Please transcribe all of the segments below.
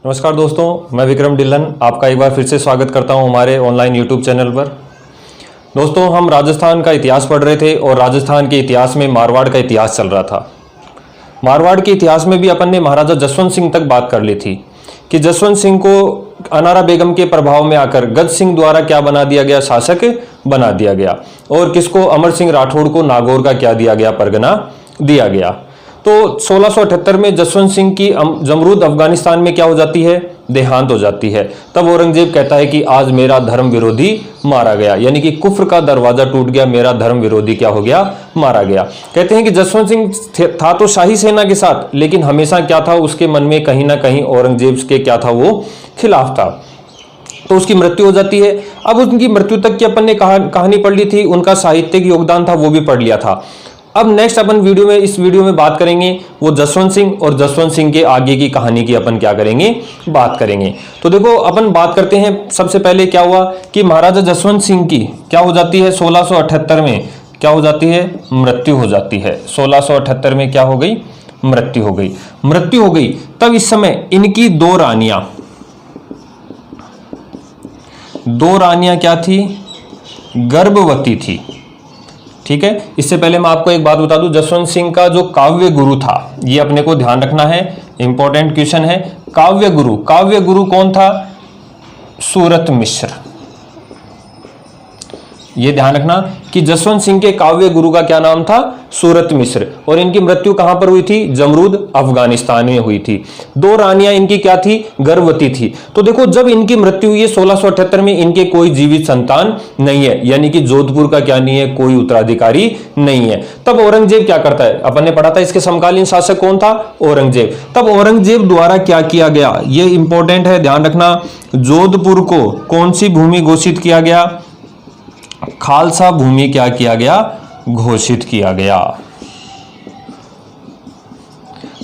नमस्कार दोस्तों, मैं विक्रम ढिल्लन आपका एक बार फिर से स्वागत करता हूं हमारे ऑनलाइन यूट्यूब चैनल पर। दोस्तों, हम राजस्थान का इतिहास पढ़ रहे थे और राजस्थान के इतिहास में मारवाड़ का इतिहास चल रहा था। मारवाड़ के इतिहास में भी अपन ने महाराजा जसवंत सिंह तक बात कर ली थी कि जसवंत सिंह को अनारा बेगम के प्रभाव में आकर गज सिंह द्वारा क्या बना दिया गया, शासक बना दिया गया, और किसको, अमर सिंह राठौड़ को नागौर का क्या दिया गया, परगना दिया गया। तो 1678 में जसवंत सिंह की जमरूद अफगानिस्तान में क्या हो जाती है, देहांत हो जाती है। तब औरंगजेब कहता है कि आज मेरा धर्म विरोधी मारा गया, यानी कि कुफ्र का दरवाजा टूट गया, मेरा धर्म विरोधी क्या हो गया, मारा गया। कहते हैं कि जसवंत सिंह था तो शाही सेना के साथ, लेकिन हमेशा क्या था, उसके मन में कहीं ना कहीं औरंगजेब के क्या था, वो खिलाफ था। तो उसकी मृत्यु हो जाती है। अब उनकी मृत्यु तक की अपन ने कहानी पढ़ ली थी, उनका साहित्यिक योगदान था वो भी पढ़ लिया था। अब नेक्स्ट अपन इस वीडियो में बात करेंगे वो जसवंत सिंह और जसवंत सिंह के आगे की कहानी की अपन क्या करेंगे, बात करेंगे। तो देखो, अपन बात करते हैं सबसे पहले क्या हुआ कि महाराजा जसवंत सिंह की क्या हो जाती है, 1678 में क्या हो जाती है, मृत्यु हो जाती है। 1678 में क्या हो गई, मृत्यु हो गई। मृत्यु हो गई तब इस समय इनकी दो रानियां क्या थी, गर्भवती थी। ठीक है, इससे पहले मैं आपको एक बात बता दूं, जसवंत सिंह का जो काव्य गुरु था, ये अपने को ध्यान रखना है, इंपॉर्टेंट क्वेश्चन है। काव्य गुरु कौन था, सूरत मिश्र। ये ध्यान रखना कि जसवंत सिंह के काव्य गुरु का क्या नाम था, सूरत मिश्र। और इनकी मृत्यु कहां पर हुई थी, जमरूद अफगानिस्तान में हुई थी। दो रानियां इनकी क्या थी, गर्भवती थी। तो देखो, जब इनकी मृत्यु हुई है 1678 में, इनके कोई जीवित संतान नहीं है, यानी कि जोधपुर का क्या नहीं है, कोई उत्तराधिकारी नहीं है। तब औरंगजेब क्या करता है, अपन ने पढ़ा था इसके समकालीन शासक कौन था, औरंगजेब। तब औरंगजेब द्वारा क्या किया गया, ये इंपॉर्टेंट है, ध्यान रखना। जोधपुर को कौन सी भूमि घोषित किया गया, खालसा भूमि क्या किया गया, घोषित किया गया।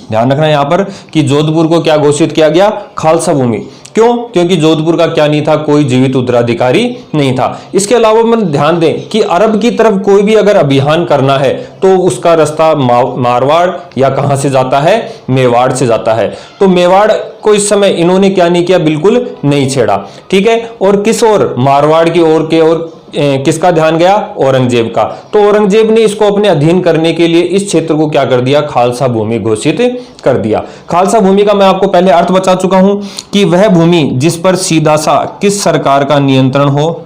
ध्यान रखना यहां पर कि जोधपुर को क्या घोषित किया गया, खालसा भूमि। क्यों, क्योंकि जोधपुर का क्या नहीं था, कोई जीवित उत्तराधिकारी नहीं था। इसके अलावा मैं ध्यान दें कि अरब की तरफ कोई भी अगर अभियान करना है तो उसका रास्ता मारवाड़ या कहां से जाता है, मेवाड़ से जाता है। तो मेवाड़ को इस समय इन्होंने क्या नहीं किया, बिल्कुल नहीं छेड़ा। ठीक है, और किस ओर, मारवाड़ की ओर के ओर किसका ध्यान गया, औरंगजेब का। तो औरंगजेब ने इसको अपने अधीन करने के लिए इस क्षेत्र को क्या कर दिया, खालसा भूमि घोषित कर दिया। खालसा भूमि का मैं आपको पहले अर्थ बता चुका हूं कि वह भूमि जिस पर सीधा सा किस सरकार का नियंत्रण हो,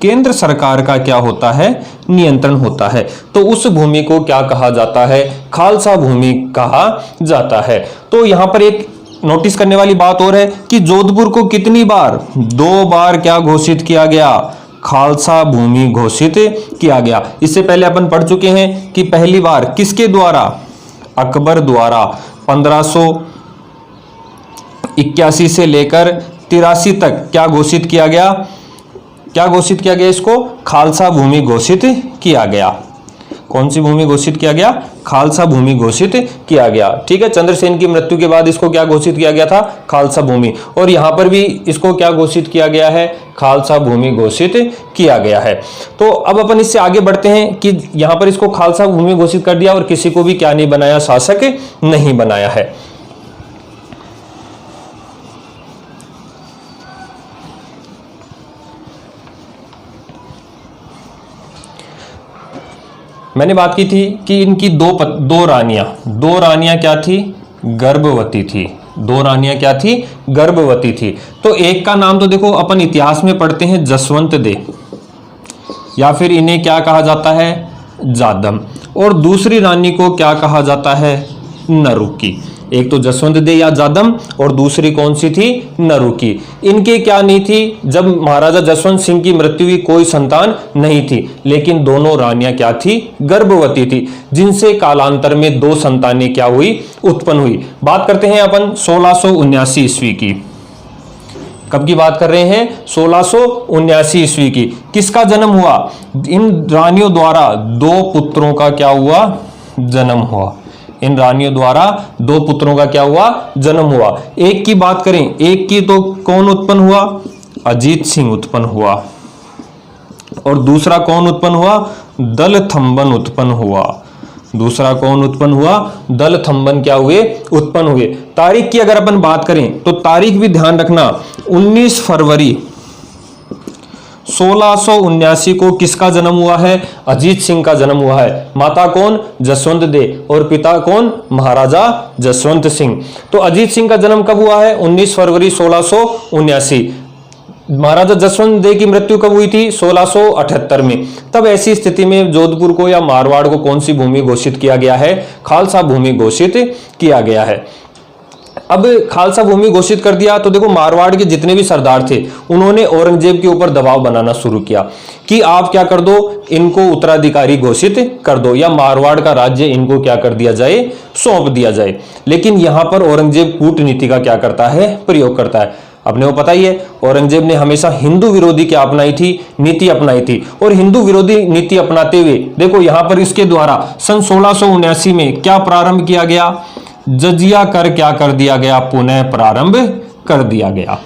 केंद्र सरकार का क्या होता है, नियंत्रण होता है। तो उस भूमि को क्या कहा जाता है, खालसा भूमि कहा जाता है। तो यहां पर एक नोटिस करने वाली बात और है कि जोधपुर को कितनी बार, 2 बार क्या घोषित किया गया, खालसा भूमि घोषित किया गया। इससे पहले अपन पढ़ चुके हैं कि पहली बार किसके द्वारा, अकबर द्वारा 1581 से लेकर 83 तक क्या घोषित किया गया, इसको खालसा भूमि घोषित किया गया। कौन सी भूमि घोषित किया गया, खालसा भूमि घोषित किया गया। ठीक है, चंद्रसेन की मृत्यु के बाद इसको क्या घोषित किया गया था, खालसा भूमि। और यहां पर भी इसको क्या घोषित किया गया है, खालसा भूमि घोषित किया गया है। तो अब अपन इससे आगे बढ़ते हैं कि यहां पर इसको खालसा भूमि घोषित कर दिया और किसी को भी क्या नहीं बनाया, शासक नहीं बनाया है। मैंने बात की थी कि इनकी दो रानियां क्या थी, गर्भवती थी। 2 रानियां क्या थी, गर्भवती थी। तो एक का नाम तो देखो अपन इतिहास में पढ़ते हैं, जसवंत दे, या फिर इन्हें क्या कहा जाता है, जादम। और दूसरी रानी को क्या कहा जाता है, नरुकी। एक तो जसवंत दे या जादम और दूसरी कौन सी थी, नरुकी। इनके क्या नहीं थी, जब महाराजा जसवंत सिंह की मृत्यु हुई कोई संतान नहीं थी, लेकिन दोनों रानियां क्या थी, गर्भवती थी, जिनसे कालांतर में 2 संतानें क्या हुई, उत्पन्न हुई। बात करते हैं अपन 1679 ईस्वी की। कब की बात कर रहे हैं, 1679 ईस्वी की। किसका जन्म हुआ, इन रानियों द्वारा 2 पुत्रों का क्या हुआ, जन्म हुआ। इन रानियों द्वारा 2 पुत्रों का क्या हुआ, जन्म हुआ। एक की बात करें, एक की तो कौन उत्पन्न हुआ, अजीत सिंह उत्पन्न हुआ, और दूसरा कौन उत्पन्न हुआ, दलथम्बन उत्पन्न हुआ। दूसरा कौन उत्पन्न हुआ? दलथम्बन क्या हुए? उत्पन्न हुए। तारीख की अगर अपन बात करें तो तारीख भी ध्यान रखना, 19 फरवरी 1679 को किसका जन्म हुआ है? अजीत सिंह का जन्म हुआ है। माता कौन? जसवंत दे, और पिता कौन? महाराजा जसवंत सिंह। तो अजीत सिंह का जन्म कब हुआ है? 19 फरवरी 1679। महाराजा जसवंत दे की मृत्यु कब हुई थी? 1678 में। तब ऐसी स्थिति में जोधपुर को या मारवाड़ को कौन सी भूमि घोषित किया गया है? खालसा भूमि घोषित किया गया है। अब खालसा भूमि घोषित कर दिया तो देखो, मारवाड़ के जितने भी सरदार थे उन्होंने औरंगजेब के ऊपर दबाव बनाना शुरू किया कि आप क्या कर दो, इनको उत्तराधिकारी घोषित कर दो, या मारवाड़ का राज्य इनको क्या कर दिया जाए? सौंप दिया जाए। लेकिन यहां पर औरंगजेब कूटनीति का क्या करता है? प्रयोग करता है। अपने को पता ही है, औरंगजेब ने हमेशा हिंदू विरोधी क्या अपनाई थी? नीति अपनाई थी। और हिंदू विरोधी नीति अपनाते हुए देखो यहां पर इसके द्वारा सन 1679 में क्या प्रारंभ किया गया? जजिया कर क्या कर दिया गया? पुनः प्रारंभ कर दिया गया।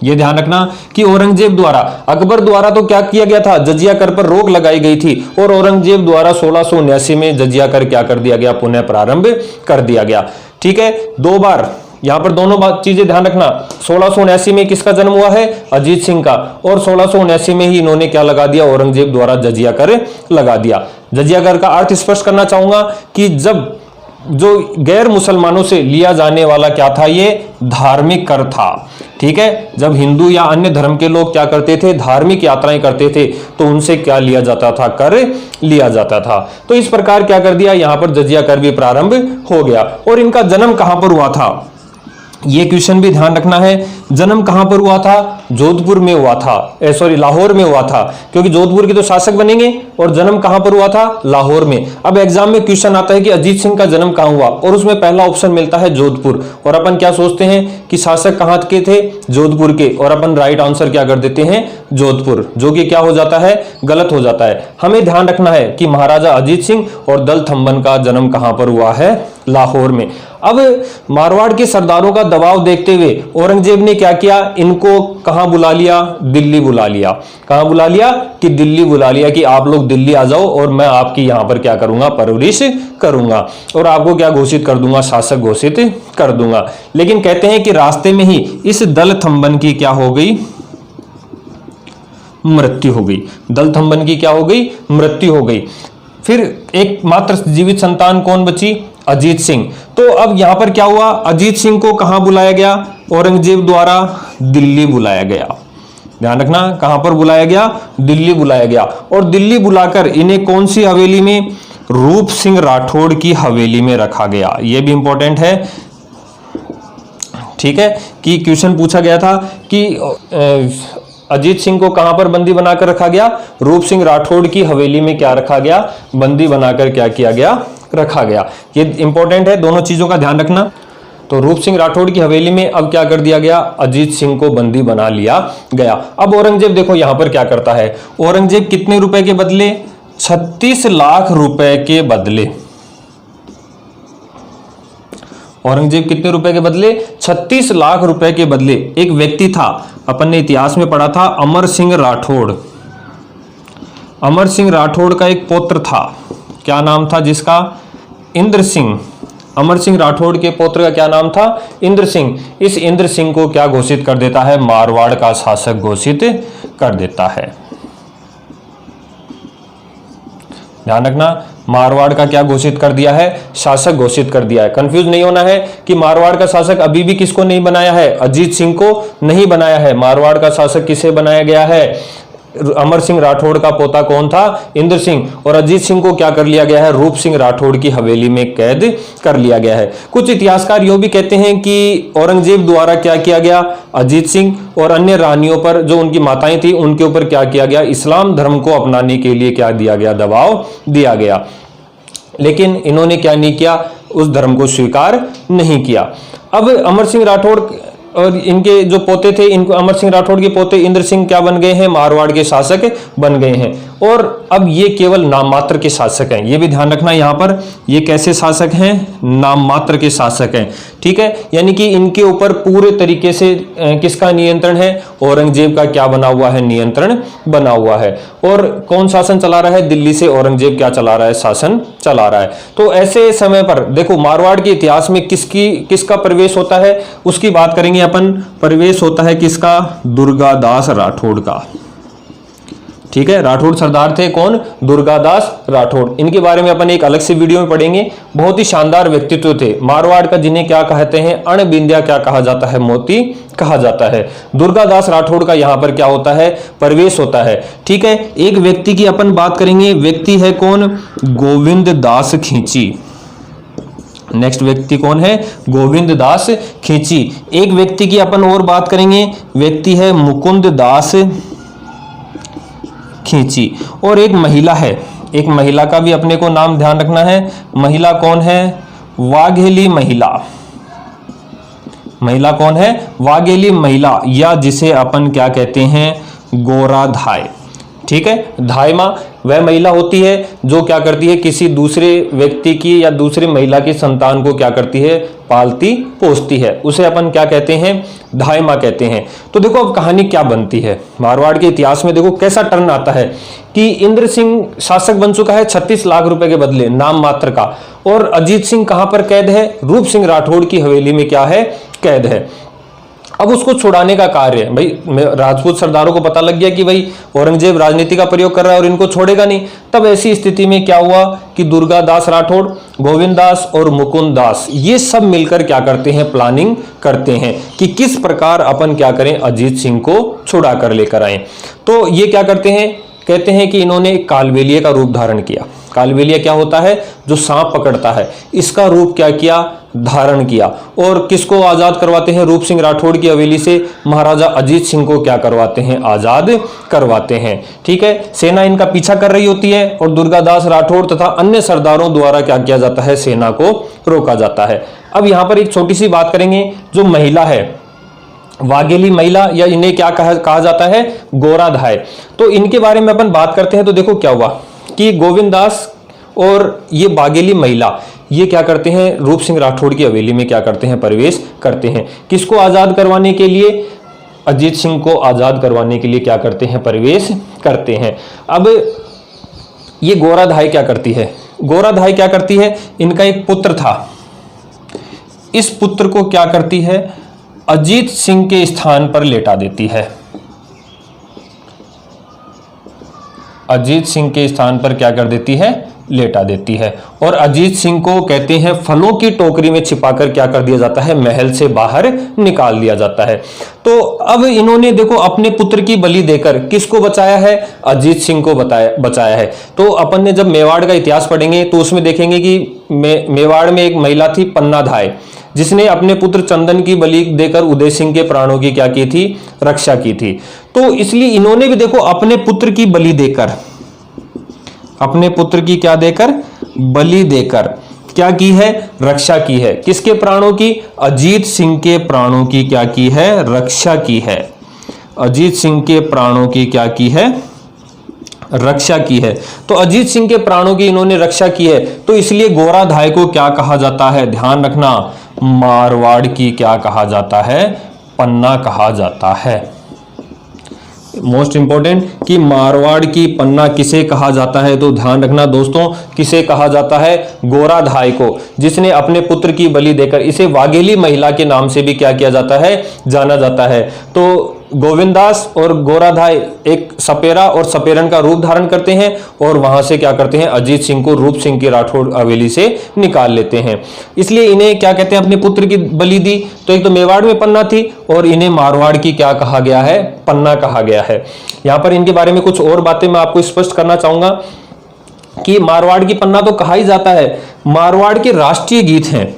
यह ध्यान रखना कि औरंगजेब द्वारा, अकबर द्वारा तो क्या किया गया था? जजिया कर पर रोक लगाई गई थी, और औरंगजेब द्वारा 1679 में जजिया कर क्या कर दिया गया? पुनः प्रारंभ कर दिया गया। ठीक है, दो बार यहां पर दोनों बात चीजें ध्यान रखना। 1679 में किसका जन्म हुआ है? अजीत सिंह का, और 1679 में ही इन्होंने क्या लगा दिया? औरंगजेब द्वारा जजिया कर लगा दिया। जजिया कर का अर्थ स्पष्ट करना चाहूंगा कि जब जो गैर मुसलमानों से लिया जाने वाला क्या था? ये धार्मिक कर था। ठीक है, जब हिंदू या अन्य धर्म के लोग क्या करते थे? धार्मिक यात्राएं करते थे, तो उनसे क्या लिया जाता था? कर लिया जाता था। तो इस प्रकार क्या कर दिया? यहां पर जजिया कर भी प्रारंभ हो गया। और इनका जन्म कहां पर हुआ था? ये क्वेश्चन भी ध्यान रखना है। जन्म कहां पर हुआ था? जोधपुर में हुआ था, लाहौर में हुआ था, क्योंकि जोधपुर के तो शासक बनेंगे। और जन्म कहां पर हुआ था? लाहौर में। अब एग्जाम में क्वेश्चन आता है कि अजीत सिंह का जन्म कहां हुआ, और उसमें पहला ऑप्शन मिलता है जोधपुर, और अपन क्या सोचते हैं कि शासक कहां के थे? जोधपुर के, और अपन राइट आंसर क्या कर देते हैं? जोधपुर, जो कि क्या हो जाता है? गलत हो जाता है। हमें ध्यान रखना है कि महाराजा अजीत सिंह और दलथम्बन का जन्म कहां पर हुआ है? लाहौर में। अब मारवाड़ के सरदारों का दबाव देखते हुए औरंगजेब ने क्या किया? इनको कहां बुला लिया? दिल्ली बुला लिया। कहां बुला लिया? कि दिल्ली बुला लिया, कि आप लोग दिल्ली आ जाओ और मैं आपकी यहां पर क्या करूंगा? परवरिश करूंगा, और आपको क्या घोषित कर दूंगा? शासक घोषित कर दूंगा। लेकिन कहते हैं कि रास्ते में ही इस दलथम्बन की क्या हो गई? मृत्यु हो गई। दलथम्बन की क्या हो गई? मृत्यु हो गई। फिर एक मात्र जीवित संतान कौन बची? अजीत सिंह। तो अब यहां पर क्या हुआ? अजीत सिंह को कहां बुलाया गया? औरंगजेब द्वारा दिल्ली बुलाया गया। ध्यान रखना, कहां पर बुलाया गया? दिल्ली बुलाया गया। और दिल्ली बुलाकर इन्हें कौन सी हवेली में? रूप सिंह राठौड़ की हवेली में रखा गया। यह भी इंपॉर्टेंट है। ठीक है, कि क्वेश्चन पूछा गया था कि अजीत सिंह को कहां पर बंदी बनाकर रखा गया? रूप सिंह राठौड़ की हवेली में क्या रखा गया? बंदी बनाकर क्या किया गया? रखा गया। ये इंपॉर्टेंट है, दोनों चीजों का ध्यान रखना। तो रूप सिंह राठौड़ की हवेली में अब क्या कर दिया गया? अजीत सिंह को बंदी बना लिया गया। अब औरंगजेब देखो यहां पर क्या करता है? औरंगजेब कितने रुपए के बदले? 36 लाख रुपए के बदले। औरंगजेब कितने रुपए के बदले? 36 लाख रुपए के बदले एक व्यक्ति था, अपन ने इतिहास में पढ़ा था, अमर सिंह राठौड़। अमर सिंह राठौड़ का एक पुत्र था, क्या नाम था जिसका? इंद्र सिंह। अमर सिंह राठौड़ के पुत्र का क्या नाम था? इंद्र सिंह। इस इंद्र सिंह को क्या घोषित कर देता है? मारवाड़ का शासक घोषित कर देता है। ध्यान रखना, मारवाड़ का क्या घोषित कर दिया है? शासक घोषित कर दिया है। कंफ्यूज नहीं होना है कि मारवाड़ का शासक अभी भी किसको नहीं बनाया है? अजीत सिंह को नहीं बनाया है। मारवाड़ का शासक किसे बनाया गया है? अमर सिंह राठौड़ का पोता कौन था? इंद्र सिंह। और अजीत सिंह को क्या कर लिया गया है? रूप सिंह राठौड़ की हवेली में कैद कर लिया गया है। कुछ इतिहासकार यो भी कहते हैं कि औरंगजेब द्वारा क्या किया गया? अजीत सिंह और अन्य रानियों पर, जो उनकी माताएं थी, उनके ऊपर क्या किया गया? इस्लाम धर्म को अपनाने के लिए क्या दिया गया? दबाव दिया गया। लेकिन इन्होंने क्या नहीं किया? उस धर्म को स्वीकार नहीं किया। अब अमर सिंह राठौड़ और इनके जो पोते थे, इनको अमर सिंह राठौड़ के पोते इंद्र सिंह क्या बन गए हैं? मारवाड़ के शासक बन गए हैं। और अब ये केवल नाम मात्र के शासक हैं, ये भी ध्यान रखना यहाँ पर, ये कैसे शासक हैं, नाम मात्र के शासक हैं, ठीक है। यानी कि इनके ऊपर पूरे तरीके से किसका नियंत्रण है, औरंगजेब का क्या बना हुआ है, नियंत्रण बना हुआ है। और कौन शासन चला रहा है, दिल्ली से औरंगजेब क्या चला रहा है, शासन चला रहा है। तो ऐसे समय पर देखो मारवाड़ के इतिहास में किसका प्रवेश होता है, उसकी बात करेंगे अपन। प्रवेश होता है किसका, दुर्गादास राठौड़ का, ठीक है। राठौड़ सरदार थे कौन, दुर्गादास राठौड़। इनके बारे में अपन एक अलग से वीडियो में पढ़ेंगे। बहुत ही शानदार व्यक्तित्व थे मारवाड़ का, जिन्हें क्या कहते हैं, अणबिंदिया क्या कहा जाता है, मोती कहा जाता है। दुर्गादास राठौड़ का यहां पर क्या होता है, प्रवेश होता है, ठीक है। एक व्यक्ति की अपन बात करेंगे, व्यक्ति है कौन, गोविंद दास खींची। नेक्स्ट व्यक्ति कौन है, गोविंद दास खींची। एक व्यक्ति की अपन और बात करेंगे, व्यक्ति है मुकुंद दास खींची। और एक महिला है, एक महिला का भी अपने को नाम ध्यान रखना है। महिला कौन है, वाघेली महिला। महिला कौन है, वाघेली महिला, या जिसे अपन क्या कहते हैं, गोराधाय, ठीक है। धाय माँ वह महिला होती है जो क्या करती है, किसी दूसरे व्यक्ति की या दूसरे महिला की संतान को क्या करती है, पालती पोसती है, उसे अपन क्या कहते हैं, धाय माँ कहते हैं। तो देखो अब कहानी क्या बनती है, मारवाड़ के इतिहास में देखो कैसा टर्न आता है कि इंद्र सिंह शासक बन चुका है 36 लाख रुपए के बदले, नाम मात्र का। और अजीत सिंह कहां पर कैद है, रूप सिंह राठौड़ की हवेली में क्या है, कैद है। अब उसको छुड़ाने का कार्य है, भाई राजपूत सरदारों को पता लग गया कि भाई औरंगजेब राजनीति का प्रयोग कर रहा है और इनको छोड़ेगा नहीं। तब ऐसी स्थिति में क्या हुआ कि दुर्गादास राठौड़, गोविंद दास और मुकुंद दास ये सब मिलकर क्या करते हैं, प्लानिंग करते हैं कि किस प्रकार अपन क्या करें, अजीत सिंह को छुड़ा कर लेकर आए। तो ये क्या करते हैं, कहते हैं कि इन्होंने कालबेलिया का रूप धारण किया। कालबेलिया क्या होता है, जो सांप पकड़ता है, इसका रूप क्या किया, धारण किया। और किसको आजाद करवाते हैं, रूप सिंह राठौड़ की हवेली से महाराजा अजीत सिंह को क्या करवाते हैं, आजाद करवाते हैं, ठीक है। सेना इनका पीछा कर रही होती है और दुर्गादास राठौड़ तथा अन्य सरदारों द्वारा क्या किया जाता है, सेना को रोका जाता है। अब यहां पर एक छोटी सी बात करेंगे, जो महिला है वाघेली महिला, या इन्हें क्या कहा जाता है, गोराधाय। तो इनके बारे में अपन बात करते हैं। तो देखो क्या हुआ कि गोविंद दास और ये वाघेली महिला ये क्या करते हैं, रूप सिंह राठौड़ की हवेली में क्या करते हैं, प्रवेश करते हैं। किसको आजाद करवाने के लिए, अजीत सिंह को आजाद करवाने के लिए क्या करते हैं, प्रवेश करते हैं। अब ये गोराधाय क्या करती है, गोराधाय क्या करती है, इनका एक पुत्र था, इस पुत्र को क्या करती है, अजीत सिंह के स्थान पर लेटा देती है। अजीत सिंह के स्थान पर क्या कर देती है, लेटा देती है। और अजीत सिंह को कहते हैं फलों की टोकरी में छिपाकर क्या कर दिया जाता है, महल से बाहर निकाल दिया जाता है। तो अब इन्होंने देखो अपने पुत्र की बलि देकर किसको बचाया है, अजीत सिंह को बचाया है। तो अपन ने जब मेवाड़ का इतिहास पढ़ेंगे तो उसमें देखेंगे कि मेवाड़ में एक महिला थी पन्नाधाय, जिसने अपने पुत्र चंदन की बलि देकर उदय सिंह के प्राणों की क्या की थी, रक्षा की थी। तो इसलिए इन्होंने भी देखो अपने पुत्र की बलि देकर, अपने पुत्र की क्या देकर, बलि देकर क्या की है, रक्षा की है। किसके प्राणों की, अजीत सिंह के प्राणों की क्या की है, रक्षा की है। अजीत सिंह के प्राणों की क्या की है, रक्षा की है। तो अजीत सिंह के प्राणों की इन्होंने रक्षा की है, तो इसलिए गोराधाय को क्या कहा जाता है, ध्यान रखना, मारवाड़ की क्या कहा जाता है, पन्ना कहा जाता है। मोस्ट इंपॉर्टेंट कि मारवाड़ की पन्ना किसे कहा जाता है, तो ध्यान रखना दोस्तों, किसे कहा जाता है, गोराधाय को, जिसने अपने पुत्र की बलि देकर, इसे वाघेली महिला के नाम से भी क्या किया जाता है, जाना जाता है। तो गोविंद दास और गोराधाय एक सपेरा और सपेरन का रूप धारण करते हैं और वहां से क्या करते हैं, अजीत सिंह को रूप सिंह की राठौड़ हवेली से निकाल लेते हैं। इसलिए इन्हें क्या कहते हैं, अपने पुत्र की बलि दी। तो एक तो मेवाड़ में पन्ना थी और इन्हें मारवाड़ की क्या कहा गया है, पन्ना कहा गया है। यहां पर इनके बारे में कुछ और बातें मैं आपको स्पष्ट करना चाहूंगा कि मारवाड़ की पन्ना तो कहा ही जाता है, मारवाड़ के राष्ट्रीय गीत हैं,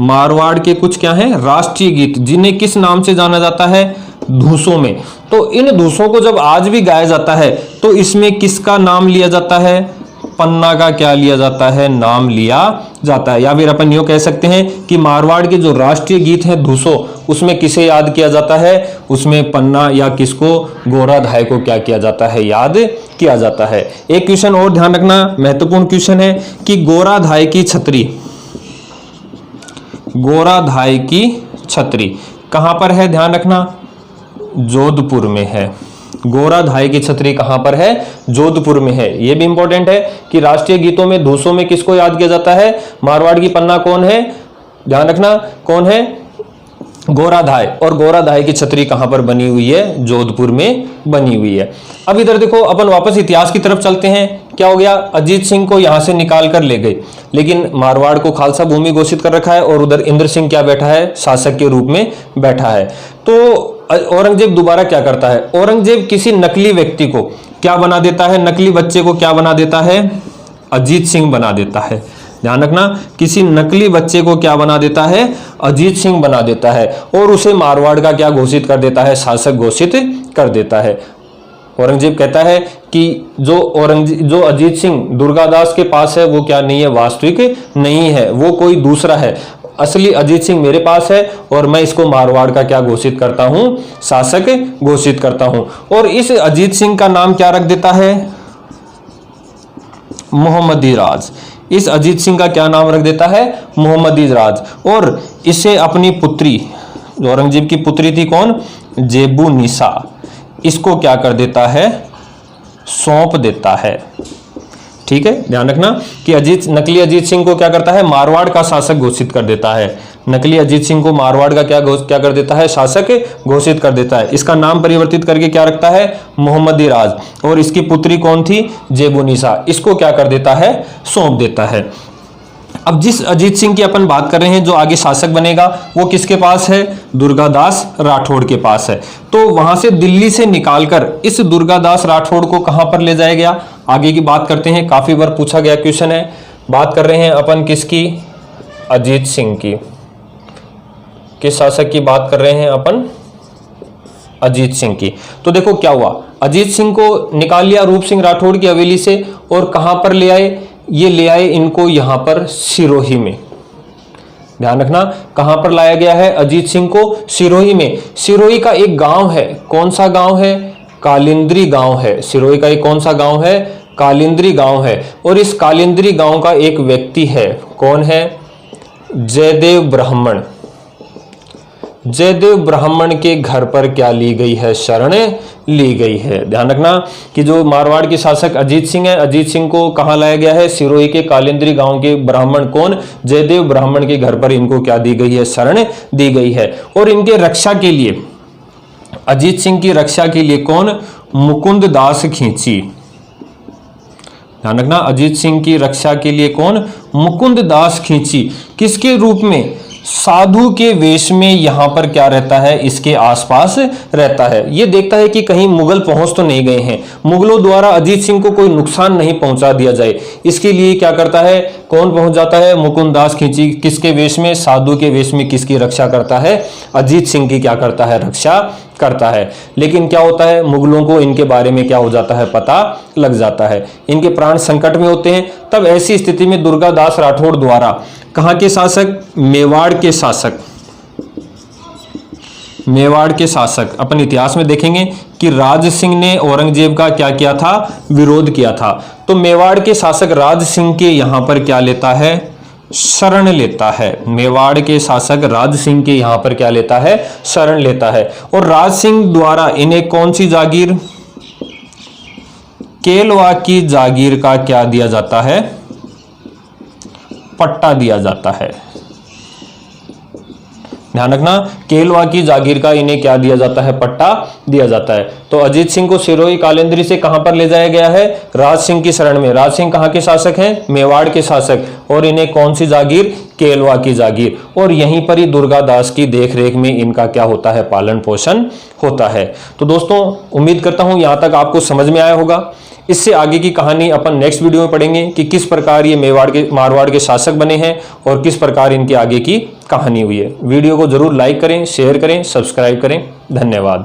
मारवाड़ के कुछ क्या हैं, राष्ट्रीय गीत, जिन्हें किस नाम से जाना जाता है, धूसों में। तो इन धूसों को जब आज भी गाया जाता है तो इसमें किसका नाम लिया जाता है, पन्ना का क्या लिया जाता है, नाम लिया जाता है। या फिर अपन यूं कह सकते हैं कि मारवाड़ के जो राष्ट्रीय गीत है धूसो, उसमें किसे याद किया जाता है, उसमें पन्ना या किसको, गोराधाय को क्या किया जाता है, याद किया जाता है। एक क्वेश्चन और ध्यान रखना, महत्वपूर्ण क्वेश्चन है कि गोराधाय की छतरी, गोराधाय की छतरी कहां पर है, ध्यान रखना, जोधपुर में है। गोराधाय की छतरी कहां पर है, जोधपुर में है। यह भी इंपॉर्टेंट है कि राष्ट्रीय गीतों में धूसों में किसको याद किया जाता है, मारवाड़ की पन्ना कौन है, ध्यान रखना कौन है, गोराधाय। और गोराधाय की छतरी कहां पर बनी हुई है, जोधपुर में बनी हुई है। अब इधर देखो, अपन वापस इतिहास की तरफ चलते हैं। क्या हो गया, अजीत सिंह को यहां से निकाल कर ले गए, लेकिन मारवाड़ को खालसा भूमि घोषित कर रखा है और उधर इंद्र सिंह क्या बैठा है, शासक के रूप में बैठा है। तो औरंगजेब दोबारा क्या करता है, औरंगजेब किसी नकली व्यक्ति को क्या बना देता है, नकली बच्चे को क्या बना देता है, अजीत सिंह बना देता है। ध्यान रखना, किसी नकली बच्चे को क्या बना देता है, अजीत सिंह बना देता है, और उसे मारवाड़ का क्या घोषित कर देता है, शासक घोषित कर देता है। औरंगजेब कहता है कि जो अजीत सिंह दुर्गादास के पास है वो क्या नहीं है, वास्तविक नहीं है, वो कोई दूसरा है। असली अजीत सिंह मेरे पास है और मैं इसको मारवाड़ का क्या घोषित करता हूं, शासक घोषित करता हूं। और इस अजीत सिंह का नाम क्या रख देता है, मोहम्मदी राज। इस अजीत सिंह का क्या नाम रख देता है, मोहम्मदी राज। और इसे अपनी पुत्री, औरंगजेब की पुत्री थी कौन, जेबू निसा, इसको क्या कर देता है, सौंप देता है। ठीक है, ध्यान रखना कि नकली अजीत सिंह को क्या करता है, मारवाड़ का शासक घोषित कर देता है। नकली अजीत सिंह को मारवाड़ का क्या कर देता है, शासक घोषित कर देता है। इसका नाम परिवर्तित करके क्या रखता है, मोहम्मदी राज। और इसकी पुत्री कौन थी, जेबुनिसा, इसको क्या कर देता है, सौंप देता है। अब जिस अजीत सिंह की अपन बात कर रहे हैं जो आगे शासक बनेगा, वो किसके पास है, दुर्गादास राठौड़ के पास है। तो वहां से दिल्ली से निकालकर इस दुर्गादास राठौड़ को कहां पर ले जाया गया, आगे की बात करते हैं। काफी बार पूछा गया क्वेश्चन है। बात कर रहे हैं अपन किसकी, अजीत सिंह की। किस शासक की बात कर रहे हैं अपन, अजीत सिंह की। तो देखो क्या हुआ, अजीत सिंह को निकाल लिया रूप सिंह राठौड़ की हवेली से, और कहां पर ले आए, ये ले आए इनको यहां पर सिरोही में। ध्यान रखना, कहां पर लाया गया है अजीत सिंह को, सिरोही में। सिरोही का एक गांव है, कौन सा गांव है, कालिंद्री गांव है। सिरोही का एक कौन सा गांव है, कालिंद्री गांव है। और इस कालिंद्री गांव का एक व्यक्ति है, कौन है, जयदेव ब्राह्मण। जयदेव ब्राह्मण के घर पर क्या ली गई है, शरण ली गई है। ध्यान रखना कि जो मारवाड़ के शासक अजीत सिंह है, अजीत सिंह को कहां लाया गया है, सिरोही के कालिंद्री गांव के ब्राह्मण कौन, जयदेव ब्राह्मण के घर पर इनको क्या दी गई है, शरण दी गई है। और इनके रक्षा के लिए, अजीत सिंह की रक्षा के लिए कौन, मुकुंद दास खींची। ध्यान रखना, अजीत सिंह की रक्षा के लिए कौन, मुकुंद दास खींची। किसके रूप में, साधु के वेश में यहां पर क्या रहता है, इसके आसपास रहता है। यह देखता है कि कहीं मुगल पहुंच तो नहीं गए हैं, मुगलों द्वारा अजीत सिंह को कोई नुकसान नहीं पहुंचा दिया जाए, इसके लिए क्या करता है, कौन पहुंच जाता है, मुकुंद दास खींची। किसके वेश में, साधु के वेश में किसकी रक्षा करता है, अजीत सिंह की क्या करता है, रक्षा करता है। लेकिन क्या होता है, मुगलों को इनके बारे में क्या हो जाता है, पता लग जाता है, इनके प्राण संकट में होते हैं। तब ऐसी स्थिति में दुर्गादास राठौड़ द्वारा कहां के शासक, मेवाड़ के शासक, मेवाड़ के शासक, अपन इतिहास में देखेंगे कि राज सिंह ने औरंगजेब का क्या किया था, विरोध किया था। तो मेवाड़ के शासक राज सिंह के यहां पर क्या लेता है, शरण लेता है। मेवाड़ के शासक राज सिंह के यहां पर क्या लेता है, शरण लेता है। और राज सिंह द्वारा इन्हें कौन सी जागीर, केलवा की जागीर का क्या दिया जाता है, पट्टा दिया जाता है। ध्यान रखना, केलवा की जागीर का इन्हें क्या दिया जाता है, पट्टा दिया जाता है। तो अजीत सिंह को सिरोही कालिंद्री से कहां पर ले जाया गया है, राज सिंह की शरण में। राज सिंह कहां के शासक हैं, मेवाड़ के शासक, और इन्हें कौन सी जागीर, केलवा की जागीर। और यहीं पर ही दुर्गादास की देखरेख में इनका क्या होता है, पालन पोषण होता है। तो दोस्तों, उम्मीद करता हूं यहां तक आपको समझ में आया होगा। इससे आगे की कहानी अपन नेक्स्ट वीडियो में पढ़ेंगे कि किस प्रकार ये मारवाड़ के शासक बने हैं और किस प्रकार इनकी आगे की कहानी हुई है। वीडियो को जरूर लाइक करें, शेयर करें, सब्सक्राइब करें। धन्यवाद।